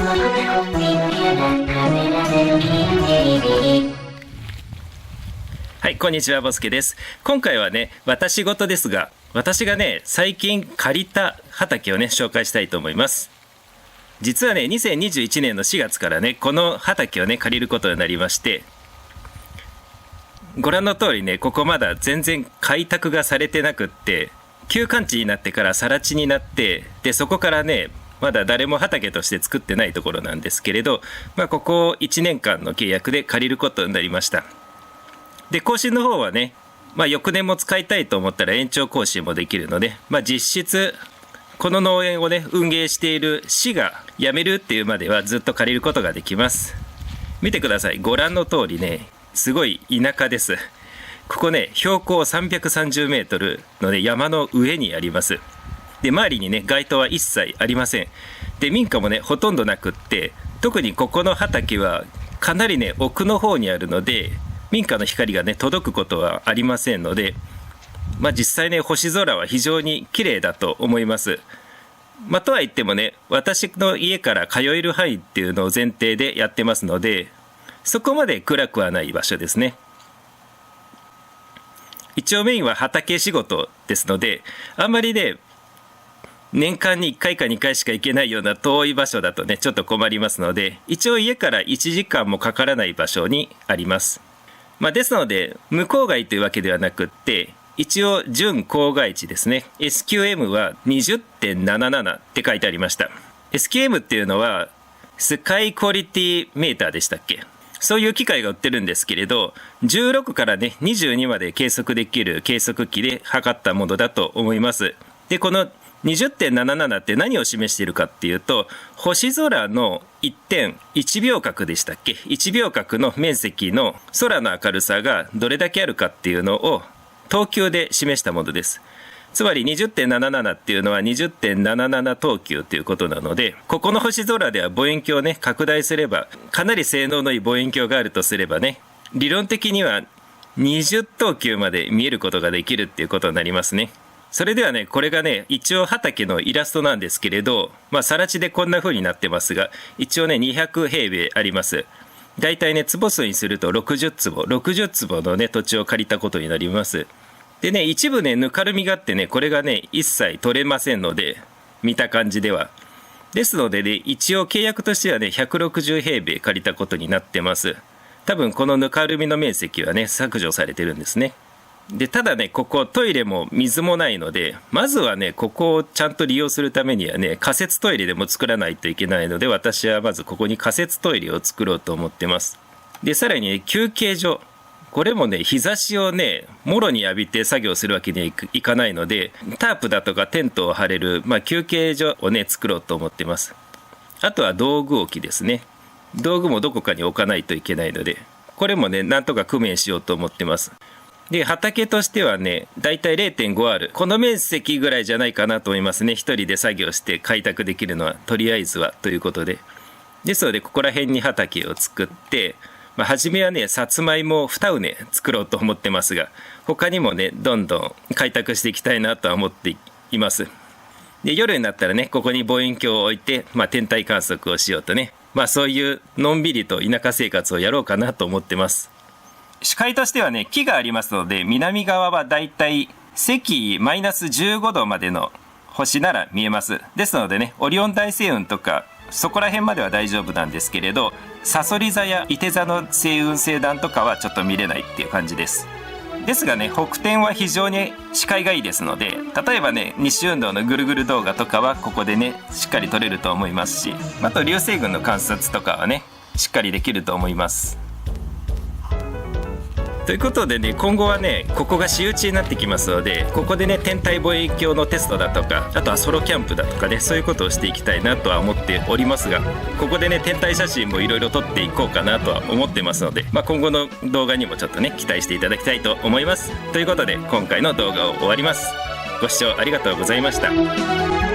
はい、こんにちは、ボスケです。今回はね、私事ですが、私がね、最近借りた畑をね、紹介したいと思います。実はね、2021年の4月からね、この畑をね、借りることになりまして、ご覧の通りね、ここまだ全然開拓がされてなくって、休館地になってから更地になって、で、そこからね、まだ誰も畑として作ってないところなんですけれど、ここ1年間の契約で借りることになりました。で、更新の方はね、翌年も使いたいと思ったら延長更新もできるので、実質、この農園をね、運営している市が辞めるっていうまではずっと借りることができます。見てください。ご覧の通りね、すごい田舎です。ここね、標高330メートルのね、山の上にあります。で、周りにね、街灯は一切ありません。で、民家もね、ほとんどなくって、特にここの畑はかなりね、奥の方にあるので、民家の光がね、届くことはありませんので、実際ね、星空は非常に綺麗だと思います。とは言ってもね、私の家から通える範囲っていうのを前提でやってますので、そこまで暗くはない場所ですね。一応メインは畑仕事ですので、あんまりね、年間に1回か2回しか行けないような遠い場所だとね、ちょっと困りますので、一応家から1時間もかからない場所にあります。ですので、無郊外というわけではなくって、一応準郊外地ですね。SQM は 20.77 って書いてありました。SQM っていうのは、スカイクオリティメーターでしたっけ？そういう機械が売ってるんですけれど、16からね、22まで計測できる計測器で測ったものだと思います。で、この 20.77 って何を示しているかっていうと、星空の1点、1秒角でしたっけ？ 1 秒角の面積の空の明るさがどれだけあるかっていうのを等級で示したものです。つまり 20.77 っていうのは 20.77 等級ということなので、ここの星空では望遠鏡をね、拡大すれば、かなり性能のいい望遠鏡があるとすればね、理論的には20等級まで見えることができるっていうことになりますね。それではね、これがね、一応畑のイラストなんですけれど、更地でこんな風になってますが、一応ね、200平米あります。だいたいね、坪数にすると60坪のね、土地を借りたことになります。でね、一部ね、ぬかるみがあってね、これがね、一切取れませんので、見た感じでは。ですのでね、一応契約としてはね、160平米借りたことになってます。多分このぬかるみの面積はね、削除されてるんですね。で、ただね、ここトイレも水もないので、まずはね、ここをちゃんと利用するためにはね、仮設トイレでも作らないといけないので、私はまずここに仮設トイレを作ろうと思ってます。で、さらにね、休憩所。これもね、日差しをね、もろに浴びて作業するわけにはいかないので、タープだとかテントを張れる、休憩所をね、作ろうと思ってます。あとは道具置きですね。道具もどこかに置かないといけないので、これもね、なんとか工面しようと思ってます。で、畑としてはね、だいたい 0.5 ある。この面積ぐらいじゃないかなと思いますね。一人で作業して開拓できるのは、とりあえずはということで。ですので、ここら辺に畑を作って、初めはね、さつまいもを2畝作ろうと思ってますが、他にもね、どんどん開拓していきたいなとは思っています。で、夜になったらね、ここに望遠鏡を置いて、天体観測をしようとね、そういうのんびりと田舎生活をやろうかなと思ってます。視界としてはね、木がありますので、南側はだいたい積マイナス15度までの星なら見えます。ですのでね、オリオン大星雲とか、そこら辺までは大丈夫なんですけれど、さそり座やいて座の星雲星団とかはちょっと見れないっていう感じです。ですがね、北天は非常に視界がいいですので、例えばね、西運動のぐるぐる動画とかはここでね、しっかり撮れると思いますし、あと流星群の観察とかはね、しっかりできると思います。ということでね、今後はね、ここが私有地になってきますので、ここでね、天体望遠鏡のテストだとか、あとはソロキャンプだとかね、そういうことをしていきたいなとは思っておりますが、ここでね、天体写真もいろいろ撮っていこうかなとは思ってますので、今後の動画にもちょっとね、期待していただきたいと思います。ということで、今回の動画を終わります。ご視聴ありがとうございました。